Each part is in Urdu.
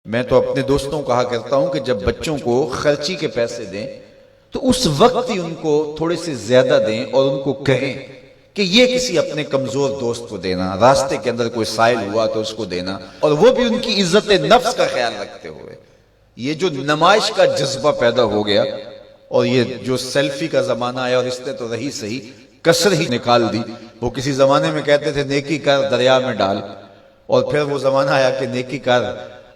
میں تو اپنے دوستوں کو کہا کرتا ہوں کہ جب بچوں کو خرچی کے پیسے دیں تو اس وقت ہی ان کو تھوڑے سے زیادہ دیں اور ان کو کہیں کہ یہ کسی اپنے کمزور دوست کو دینا، راستے کے اندر کوئی سائل ہوا تو اس کو دینا، اور وہ بھی ان کی عزت نفس کا خیال رکھتے ہوئے۔ یہ جو نمائش کا جذبہ پیدا ہو گیا اور یہ جو سیلفی کا زمانہ آیا، اور اس نے تو رہی صحیح کسر ہی نکال دی۔ وہ کسی زمانے میں کہتے تھے نیکی کر دریا میں ڈال، اور پھر وہ زمانہ آیا کہ نیکی کر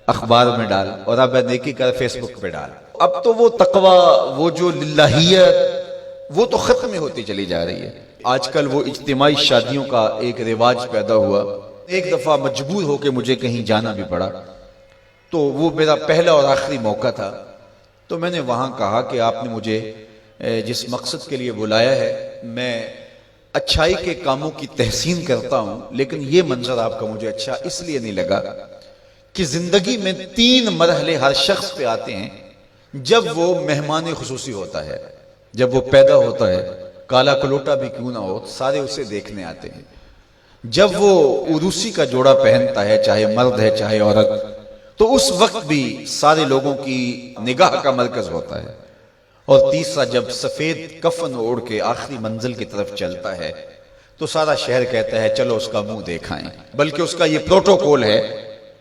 اخبار میں ڈال، اور اب نیکی کر فیس بک پہ ڈال۔ اب تو وہ تقوی، وہ جو للہیت، وہ تو ختم ہوتی چلی جا رہی ہے۔ آج کل وہ اجتماعی شادیوں کا ایک رواج پیدا ہوا۔ ایک دفعہ مجبور ہو کے مجھے کہیں جانا بھی پڑا، تو وہ میرا پہلا اور آخری موقع تھا۔ تو میں نے وہاں کہا کہ آپ نے مجھے جس مقصد کے لیے بلایا ہے، میں اچھائی کے کاموں کی تحسین کرتا ہوں، لیکن یہ منظر آپ کا مجھے اچھا اس لیے نہیں لگا کہ زندگی میں 3 مرحلے ہر شخص پہ آتے ہیں جب وہ مہمان خصوصی ہوتا ہے۔ جب وہ پیدا ہوتا ہے، کالا کلوٹا بھی کیوں نہ ہو، سارے اسے دیکھنے آتے ہیں۔ جب وہ عروسی کا جوڑا پہنتا ہے، چاہے مرد ہے چاہے عورت، تو اس وقت بھی سارے لوگوں کی نگاہ کا مرکز ہوتا ہے۔ اور تیسرا، جب سفید کفن اوڑھ کے آخری منزل کی طرف چلتا ہے تو سارا شہر کہتا ہے چلو اس کا منہ دیکھائیں۔ بلکہ اس کا یہ پروٹوکول ہے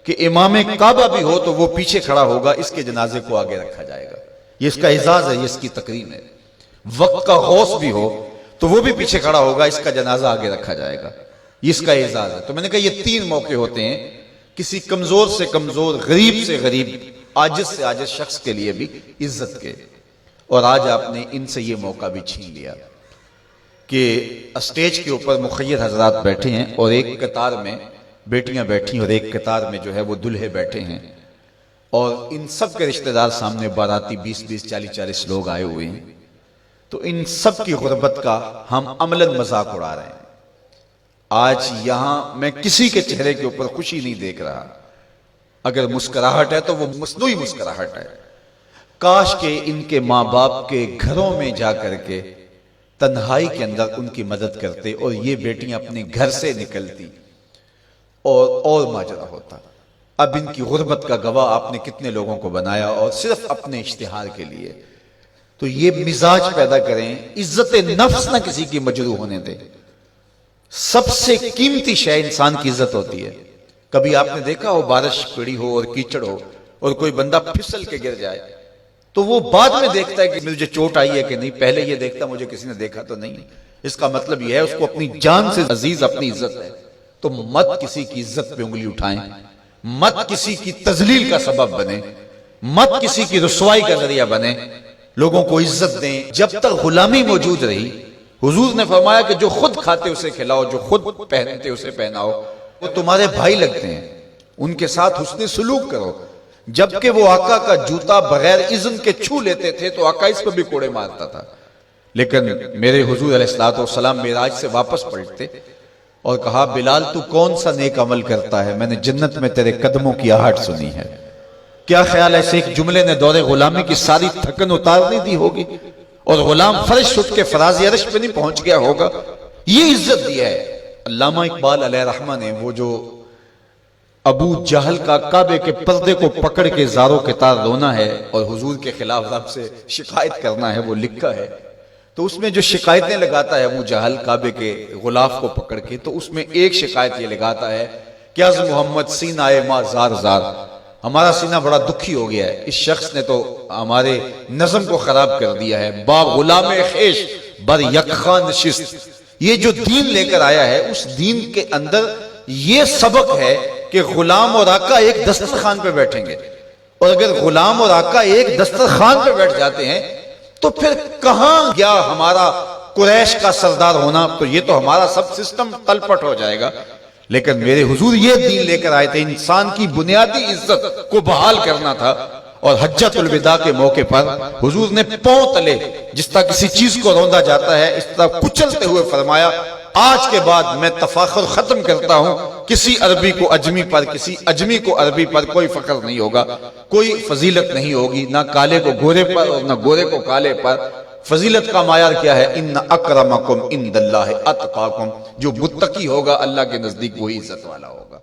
کہ امام کعبہ بھی ہو تو وہ پیچھے کھڑا ہوگا، اس کے جنازے کو آگے رکھا جائے گا۔ یہ اس کا اعزاز ہے، یہ اس کی تکریم ہے۔ وقت کا غوث بھی ہو تو وہ بھی پیچھے کھڑا ہوگا، اس کا جنازہ آگے رکھا جائے گا، یہ اس کا اعزاز ہے۔ تو میں نے کہا یہ 3 موقع ہوتے ہیں کسی کمزور سے کمزور، غریب سے غریب، عاجز سے عاجز شخص کے لیے بھی عزت کے، اور آج آپ نے ان سے یہ موقع بھی چھین لیا کہ اسٹیج کے اوپر مخیر حضرات بیٹھے ہیں، اور ایک قطار میں بیٹیاں بیٹھی اور ایک قطار میں جو ہے وہ دلہے بیٹھے ہیں، اور ان سب کے رشتہ دار سامنے، باراتی 20-20 40-40 لوگ آئے ہوئے ہیں۔ تو ان سب کی غربت کا ہم عملاً مذاق اڑا رہے ہیں۔ آج یہاں میں کسی کے چہرے کے اوپر خوشی نہیں دیکھ رہا، اگر مسکراہٹ ہے تو وہ مصنوعی مسکراہٹ ہے۔ کاش کہ ان کے ماں باپ کے گھروں میں جا کر کے تنہائی کے اندر ان کی مدد کرتے، اور یہ بیٹیاں اپنے گھر سے نکلتی اور ماجرا ہوتا۔ اب ان کی غربت کا گواہ آپ نے کتنے لوگوں کو بنایا، اور صرف اپنے اشتہار کے لیے۔ تو یہ مزاج پیدا کریں، عزت نفس نہ کسی کی مجروح ہونے دیں۔ سب سے قیمتی شے انسان کی عزت ہوتی ہے۔ کبھی آپ نے دیکھا ہو بارش پڑی ہو اور کیچڑ ہو اور کوئی بندہ پھسل کے گر جائے تو وہ بعد میں دیکھتا ہے کہ مجھے چوٹ آئی ہے کہ نہیں، پہلے یہ دیکھتا مجھے کسی نے دیکھا تو نہیں۔ اس کا مطلب یہ ہے اس کو اپنی جان سے عزیز اپنی عزت ہے۔ تو مت کسی کی عزت پہ انگلی اٹھائیں، مت کسی کی تذلیل کا سبب بنے، مت کسی کی رسوائی کا ذریعہ بنے۔ لوگوں کو عزت دیں۔ جب تک غلامی موجود رہی، حضور نے فرمایا کہ جو خود کھاتے اسے کھلاؤ، جو خود پہنتے اسے پہناؤ۔ وہ تمہارے بھائی لگتے ہیں، ان کے ساتھ حسن سلوک کرو۔ جبکہ وہ آقا کا جوتا بغیر اذن کے چھو لیتے تھے تو آقا اس پہ بھی کوڑے مارتا تھا، لیکن میرے حضور علیہ السلام معراج سے واپس پلٹتے اور کہا بلال تو کون سا نیک عمل کرتا ہے، میں نے جنت میں تیرے قدموں کی آہٹ سنی ہے۔ کیا خیال ہے ایسے ایک جملے نے دور غلامی کی ساری تھکن اتارنے دی ہوگی، اور غلام فرش اٹھ کے فراز عرش پہ نہیں پہنچ گیا ہوگا؟ یہ عزت دی ہے۔ علامہ اقبال علیہ رحمہ نے وہ جو ابو جہل کا کعبے کے پردے کو پکڑ کے زاروں کے تار رونا ہے اور حضور کے خلاف رب سے شکایت کرنا ہے، وہ لکھا ہے۔ تو اس میں جو شکایتیں لگاتا ہے ابو جہل کعبے کے غلاف کو پکڑ کے، تو اس میں ایک شکایت یہ لگاتا ہے کہ از محمد سینہ ما زار زار، ہمارا سینہ بڑا دکھی ہو گیا ہے، اس شخص نے تو ہمارے نظم کو خراب کر دیا ہے۔ با غلام خیش بر یکخان نشست، یہ جو دین لے کر آیا ہے اس دین کے اندر یہ سبق ہے کہ غلام اور آقا ایک دسترخوان پہ بیٹھیں گے، اور اگر غلام اور آقا ایک دسترخوان پہ بیٹھ جاتے ہیں تو پھر کہاں گیا ہمارا قریش کا سردار ہونا؟ تو یہ تو ہمارا سب سسٹم تلپٹ ہو جائے گا۔ لیکن میرے حضور یہ دین لے کر آئے تھے، انسان کی بنیادی عزت کو بحال کرنا تھا، اور حجۃ الوداع کے موقع پر حضور نے پاؤں تلے جس طرح کسی چیز کو روندا جاتا ہے اس طرح کچلتے ہوئے فرمایا آج کے بعد میں تفاخر ختم کرتا ہوں، کسی عربی کو اجمی پر، کسی اجمی کو عربی پر کوئی فخر نہیں ہوگا، کوئی فضیلت نہیں ہوگی، نہ کالے کو گورے پر اور نہ گورے کو کالے پر۔ فضیلت کا معیار کیا ہے؟ ان اکرمکم عند اللہ اتقاکم، جو متقی ہوگا اللہ کے نزدیک وہی عزت والا ہوگا۔